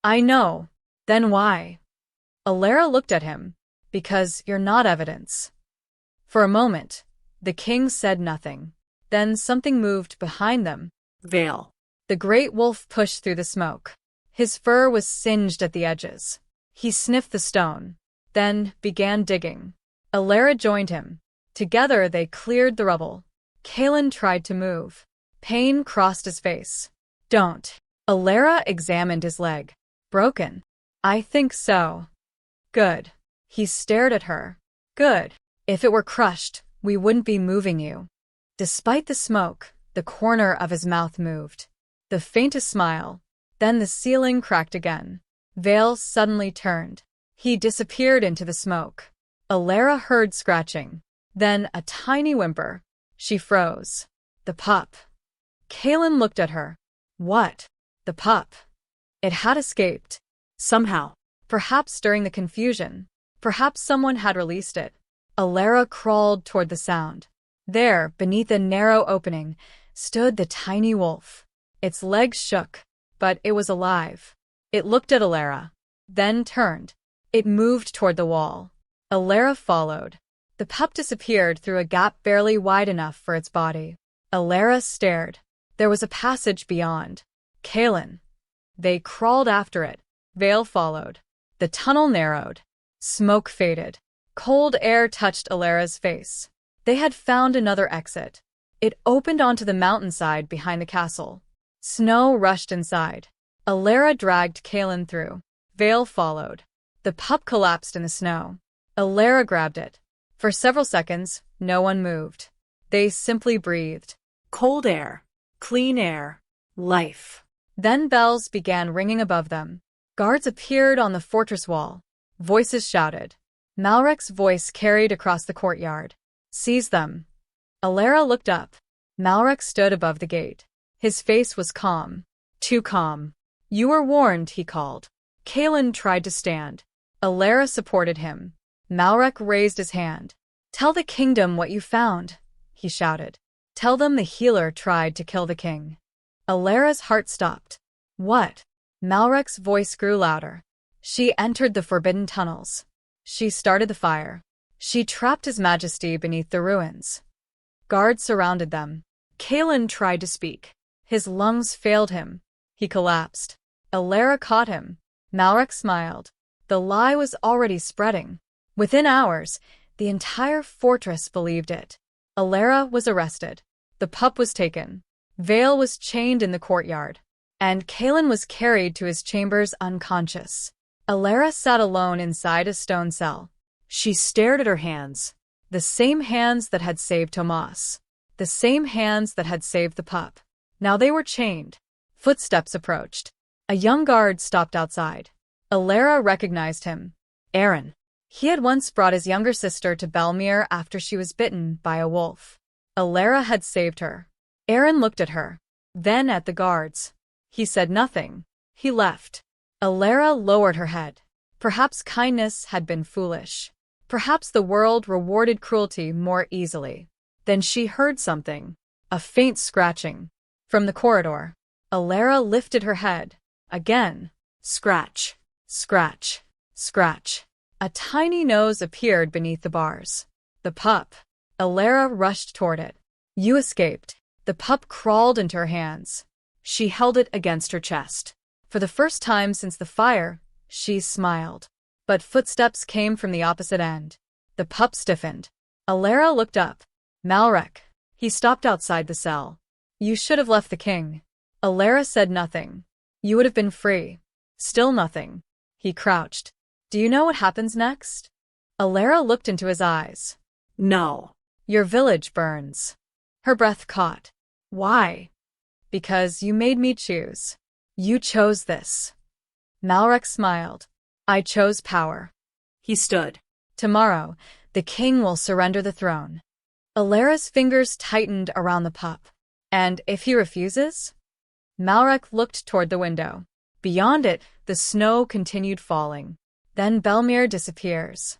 I know. Then why? Elara looked at him. Because you're not evidence. For a moment, the king said nothing. Then something moved behind them. Vale. The great wolf pushed through the smoke. His fur was singed at the edges. He sniffed the stone, then began digging. Elara joined him. Together they cleared the rubble. Kaelen tried to move. Pain crossed his face. Don't. Elara examined his leg. Broken. I think so. Good. He stared at her. Good. If it were crushed, we wouldn't be moving you. Despite the smoke, the corner of his mouth moved. The faintest smile. Then the ceiling cracked again. Vale suddenly turned. He disappeared into the smoke. Elara heard scratching. Then a tiny whimper. She froze. The pup. Kaelen looked at her. What? The pup. It had escaped. Somehow. Perhaps during the confusion. Perhaps someone had released it. Elara crawled toward the sound. There, beneath a narrow opening, stood the tiny wolf. Its legs shook, but it was alive. It looked at Elara, then turned. It moved toward the wall. Elara followed. The pup disappeared through a gap barely wide enough for its body. Elara stared. There was a passage beyond. Kaelen. They crawled after it. Vale followed. The tunnel narrowed. Smoke faded. Cold air touched Elara's face. They had found another exit. It opened onto the mountainside behind the castle. Snow rushed inside. Elara dragged Kaelen through. Vale followed. The pup collapsed in the snow. Elara grabbed it. For several seconds, no one moved. They simply breathed. Cold air. Clean air. Life. Then bells began ringing above them. Guards appeared on the fortress wall. Voices shouted. Malrec's voice carried across the courtyard. Seize them. Elara looked up. Malrec stood above the gate. His face was calm. Too calm. You were warned, he called. Kaelen tried to stand. Elara supported him. Malrec raised his hand. Tell the kingdom what you found, he shouted. Tell them the healer tried to kill the king. Elara's heart stopped. What? Malrec's voice grew louder. She entered the forbidden tunnels. She started the fire. She trapped His Majesty beneath the ruins. Guards surrounded them. Kaelen tried to speak. His lungs failed him. He collapsed. Elara caught him. Malrec smiled. The lie was already spreading. Within hours, the entire fortress believed it. Elara was arrested. The pup was taken. Vale was chained in the courtyard. And Kaelen was carried to his chambers unconscious. Elara sat alone inside a stone cell. She stared at her hands. The same hands that had saved Tomas. The same hands that had saved the pup. Now they were chained. Footsteps approached. A young guard stopped outside. Elara recognized him. Aaron. He had once brought his younger sister to Belmere after she was bitten by a wolf. Elara had saved her. Aaron looked at her. Then at the guards. He said nothing. He left. Elara lowered her head. Perhaps kindness had been foolish. Perhaps the world rewarded cruelty more easily. Then she heard something. A faint scratching. From the corridor. Elara lifted her head. Again. Scratch. Scratch. Scratch. A tiny nose appeared beneath the bars. The pup. Elara rushed toward it. You escaped. The pup crawled into her hands. She held it against her chest. For the first time since the fire, she smiled. But footsteps came from the opposite end. The pup stiffened. Elara looked up. Malrec. He stopped outside the cell. You should have left the king. Elara said nothing. You would have been free. Still nothing. He crouched. Do you know what happens next? Elara looked into his eyes. No. Your village burns. Her breath caught. Why? Because you made me choose. You chose this. Malrec smiled. I chose power. He stood. Tomorrow, the king will surrender the throne. Elara's fingers tightened around the pup. And if he refuses? Malrec looked toward the window. Beyond it, the snow continued falling. Then Belmere disappears.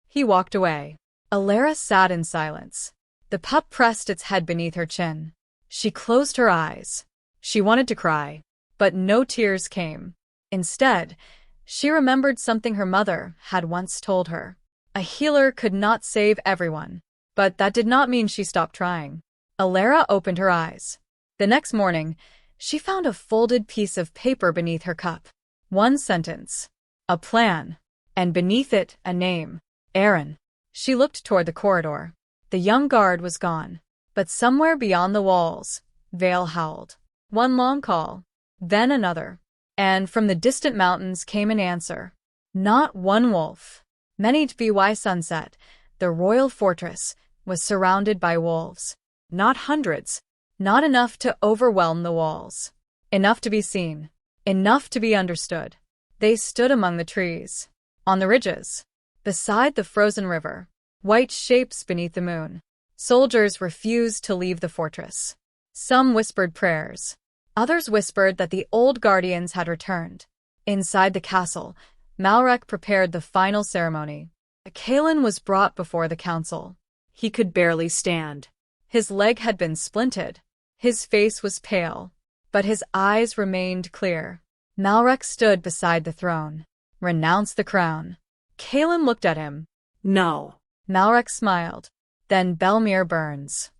He walked away. Elara sat in silence. The pup pressed its head beneath her chin. She closed her eyes. She wanted to cry, but no tears came. Instead, she remembered something her mother had once told her. A healer could not save everyone, but that did not mean she stopped trying. Elara opened her eyes. The next morning, she found a folded piece of paper beneath her cup. One sentence. A plan. And beneath it, a name. Aaron. She looked toward the corridor. The young guard was gone. But somewhere beyond the walls, Vale howled. One long call. Then another. And from the distant mountains came an answer. Not one wolf. Many by sunset, the royal fortress was surrounded by wolves. Not hundreds. Not enough to overwhelm the walls. Enough to be seen. Enough to be understood. They stood among the trees. On the ridges. Beside the frozen river. White shapes beneath the moon. Soldiers refused to leave the fortress. Some whispered prayers. Others whispered that the old guardians had returned. Inside the castle, Malrec prepared the final ceremony. Kaelen was brought before the council. He could barely stand. His leg had been splinted. His face was pale, but his eyes remained clear. Malrec stood beside the throne. Renounce the crown. Kaelen looked at him. No. Malrec smiled. Then Belmere burns.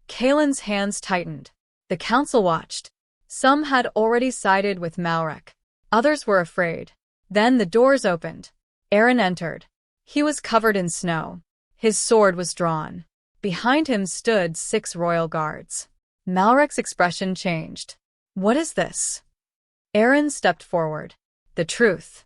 Kaelen's hands tightened. The council watched. Some had already sided with Malrec. Others were afraid. Then the doors opened. Aaron entered. He was covered in snow. His sword was drawn. Behind him stood 6 royal guards. Malrec's expression changed. What is this? Aaron stepped forward. The truth.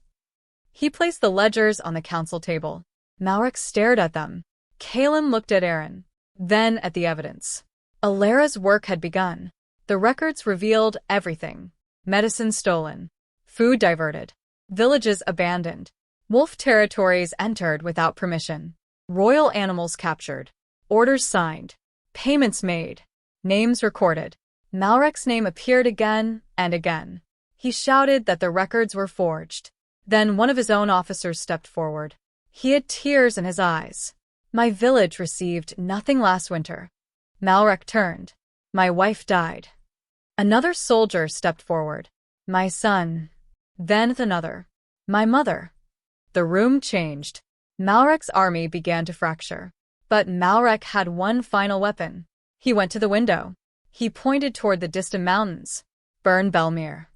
He placed the ledgers on the council table. Malrec stared at them. Kaelen looked at Aaron, then at the evidence. Elara's work had begun. The records revealed everything. Medicine stolen. Food diverted. Villages abandoned. Wolf territories entered without permission. Royal animals captured. Orders signed. Payments made. Names recorded. Malrec's name appeared again and again. He shouted that the records were forged. Then one of his own officers stepped forward. He had tears in his eyes. My village received nothing last winter. Malrec turned. My wife died. Another soldier stepped forward. My son. Then another. My mother. The room changed. Malrec's army began to fracture. But Malrec had one final weapon. He went to the window. He pointed toward the distant mountains. Burn Belmere.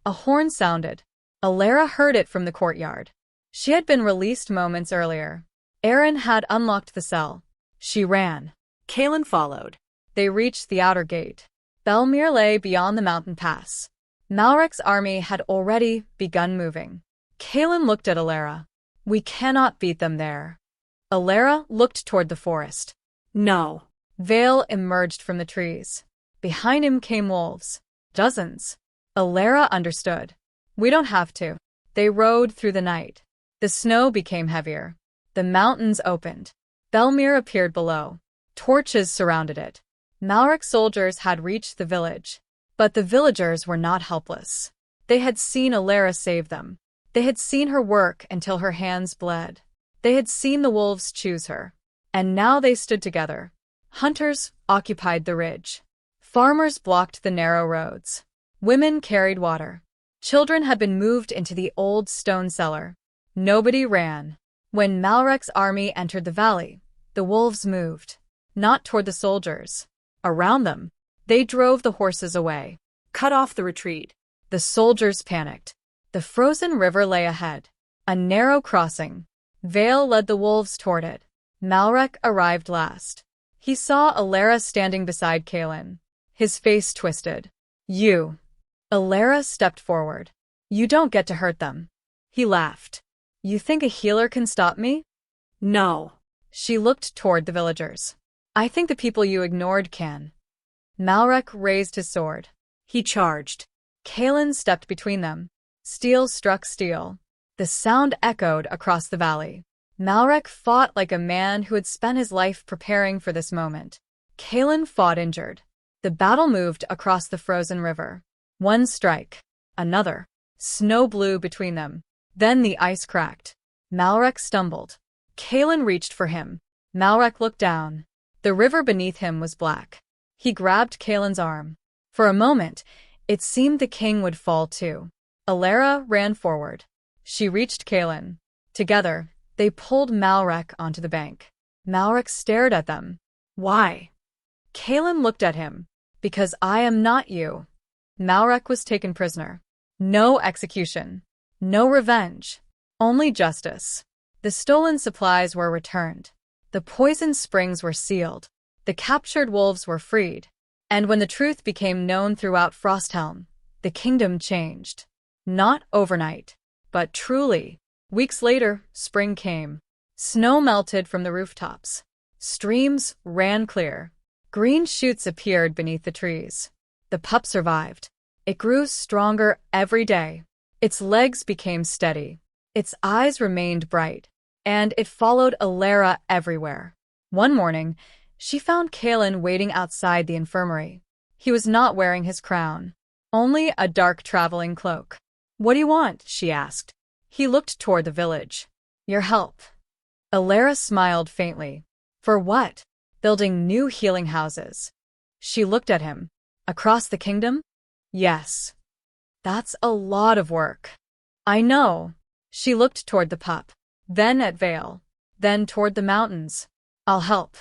A horn sounded. Elara heard it from the courtyard. She had been released moments earlier. Aaron had unlocked the cell. She ran. Kaelen followed. They reached the outer gate. Belmere lay beyond the mountain pass. Malrec's army had already begun moving. Kaelen looked at Elara. We cannot beat them there. Elara looked toward the forest. No. Vale emerged from the trees. Behind him came wolves. Dozens. Elara understood. We don't have to. They rode through the night. The snow became heavier. The mountains opened. Belmere appeared below. Torches surrounded it. Malrec's soldiers had reached the village. But the villagers were not helpless. They had seen Elara save them. They had seen her work until her hands bled. They had seen the wolves choose her. And now they stood together. Hunters occupied the ridge. Farmers blocked the narrow roads. Women carried water. Children had been moved into the old stone cellar. Nobody ran. When Malrec's army entered the valley, the wolves moved. Not toward the soldiers. Around them. They drove the horses away. Cut off the retreat. The soldiers panicked. The frozen river lay ahead. A narrow crossing. Vale led the wolves toward it. Malrec arrived last. He saw Elara standing beside Kaelen. His face twisted. You. Elara stepped forward. You don't get to hurt them. He laughed. You think a healer can stop me? No. She looked toward the villagers. I think the people you ignored can. Malrec raised his sword. He charged. Kaelen stepped between them. Steel struck steel. The sound echoed across the valley. Malrec fought like a man who had spent his life preparing for this moment. Kaelen fought injured. The battle moved across the frozen river. One strike. Another. Snow blew between them. Then the ice cracked. Malrec stumbled. Kaelen reached for him. Malrec looked down. The river beneath him was black. He grabbed Kaelen's arm. For a moment, it seemed the king would fall too. Elara ran forward. She reached Kaelen. Together, they pulled Malrec onto the bank. Malrec stared at them. Why? Kaelen looked at him. Because I am not you. Malrec was taken prisoner. No execution. No revenge. Only justice. The stolen supplies were returned. The poison springs were sealed. The captured wolves were freed. And when the truth became known throughout Frosthelm, the kingdom changed. Not overnight, but truly. Weeks later, spring came. Snow melted from the rooftops. Streams ran clear. Green shoots appeared beneath the trees. The pup survived. It grew stronger every day. Its legs became steady. Its eyes remained bright. And it followed Elara everywhere. One morning, she found Kaelen waiting outside the infirmary. He was not wearing his crown. Only a dark traveling cloak. What do you want? She asked. He looked toward the village. Your help. Elara smiled faintly. For what? Building new healing houses. She looked at him. Across the kingdom? Yes. That's a lot of work. I know. She looked toward the pup. Then at Vale. Then toward the mountains. I'll help.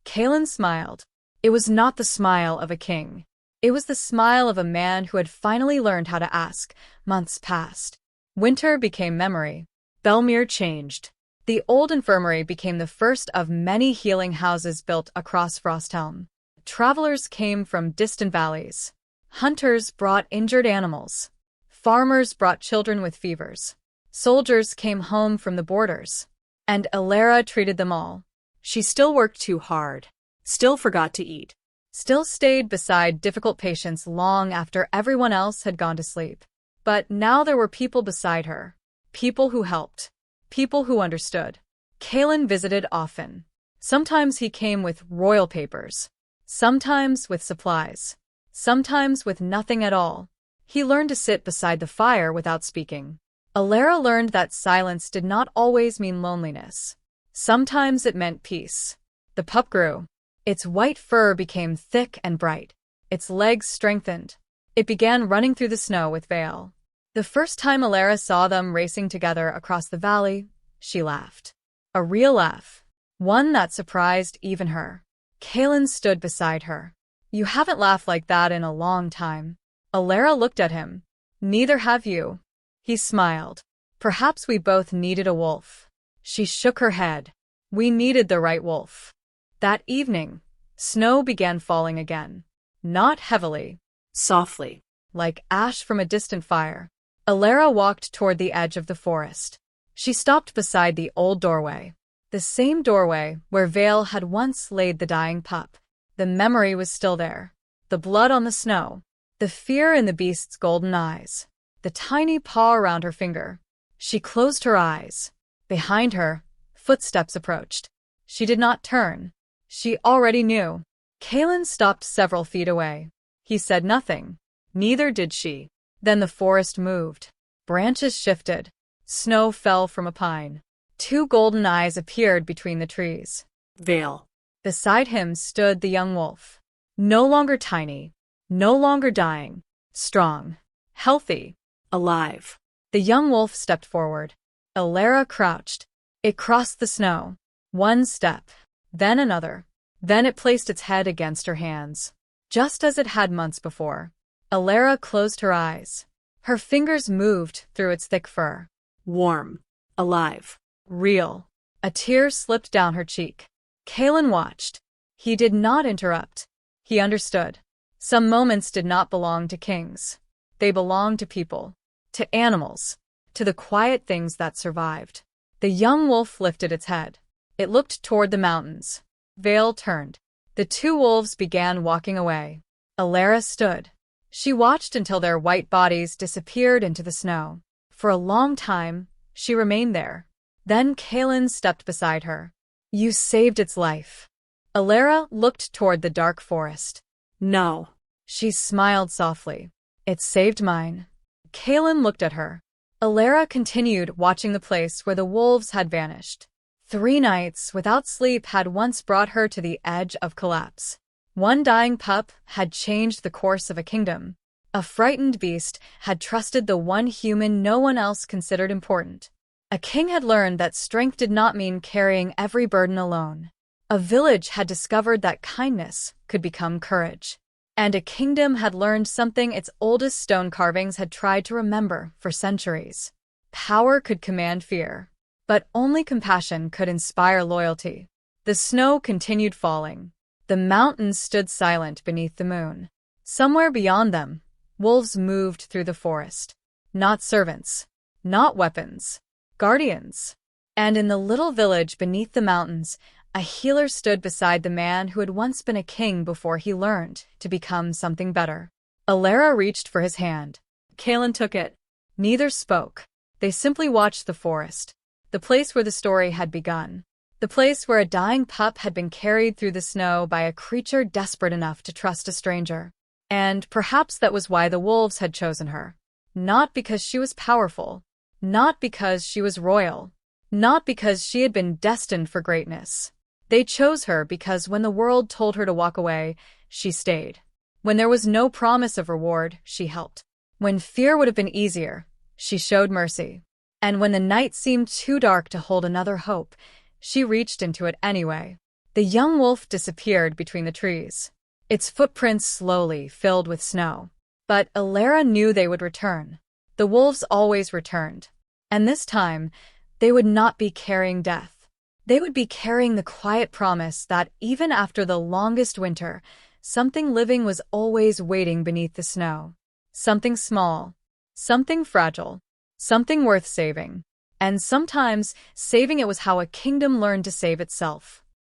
Kaelen smiled. It was not the smile of a king. It was the smile of a man who had finally learned how to ask. Months passed. Winter became memory. Belmere changed. The old infirmary became the first of many healing houses built across Frosthelm. Travelers came from distant valleys. Hunters brought injured animals. Farmers brought children with fevers. Soldiers came home from the borders. And Elara treated them all. She still worked too hard, still forgot to eat, Still stayed beside difficult patients long after everyone else had gone to sleep. But now there were people beside her. People who helped. People who understood. Kaelen visited often. Sometimes he came with royal papers. Sometimes with supplies. Sometimes with nothing at all. He learned to sit beside the fire without speaking. Elara learned that silence did not always mean loneliness. Sometimes it meant peace. The pup grew. Its white fur became thick and bright. Its legs strengthened. It began running through the snow with Veil. The first time Elara saw them racing together across the valley, she laughed. A real laugh. One that surprised even her. Kaelen stood beside her. You haven't laughed like that in a long time. Elara looked at him. Neither have you. He smiled. Perhaps we both needed a wolf. She shook her head. We needed the right wolf. That evening, snow began falling again. Not heavily. Softly. Like ash from a distant fire. Elara walked toward the edge of the forest. She stopped beside the old doorway. The same doorway where Veil had once laid the dying pup. The memory was still there. The blood on the snow. The fear in the beast's golden eyes. The tiny paw around her finger. She closed her eyes. Behind her, footsteps approached. She did not turn. She already knew. Kaelen stopped several feet away. He said nothing. Neither did she. Then the forest moved. Branches shifted. Snow fell from a pine. Two golden eyes appeared between the trees. Veil. Beside him stood the young wolf. No longer tiny. No longer dying. Strong. Healthy. Alive. The young wolf stepped forward. Elara crouched. It crossed the snow. One step. Then another. Then it placed its head against her hands. Just as it had months before. Elara closed her eyes. Her fingers moved through its thick fur. Warm. Alive. Real. A tear slipped down her cheek. Kaelen watched. He did not interrupt. He understood. Some moments did not belong to kings. They belonged to people. To animals. To the quiet things that survived. The young wolf lifted its head. It looked toward the mountains. Veil turned. The two wolves began walking away. Elara stood. She watched until their white bodies disappeared into the snow. For a long time, she remained there. Then Kaelen stepped beside her. You saved its life. Elara looked toward the dark forest. No. She smiled softly. It saved mine. Kaelen looked at her. Elara continued watching the place where the wolves had vanished. 3 nights without sleep had once brought her to the edge of collapse. One dying pup had changed the course of a kingdom. A frightened beast had trusted the one human no one else considered important. A king had learned that strength did not mean carrying every burden alone. A village had discovered that kindness could become courage. And a kingdom had learned something its oldest stone carvings had tried to remember for centuries. Power could command fear. But only compassion could inspire loyalty. The snow continued falling. The mountains stood silent beneath the moon. Somewhere beyond them, wolves moved through the forest. Not servants. Not weapons. Guardians. And in the little village beneath the mountains, a healer stood beside the man who had once been a king before he learned to become something better. Elara reached for his hand. Kaelen took it. Neither spoke. They simply watched the forest. The place where the story had begun. The place where a dying pup had been carried through the snow by a creature desperate enough to trust a stranger. And perhaps that was why the wolves had chosen her. Not because she was powerful. Not because she was royal. Not because she had been destined for greatness. They chose her because when the world told her to walk away, she stayed. When there was no promise of reward, she helped. When fear would have been easier, she showed mercy. And when the night seemed too dark to hold another hope, she reached into it anyway. The young wolf disappeared between the trees. Its footprints slowly filled with snow. But Elara knew they would return. The wolves always returned. And this time, They would not be carrying death. They would be carrying the quiet promise that even after the longest winter, something living was always waiting beneath the snow. Something small, something fragile, something worth saving. And sometimes, saving it was how a kingdom learned to save itself.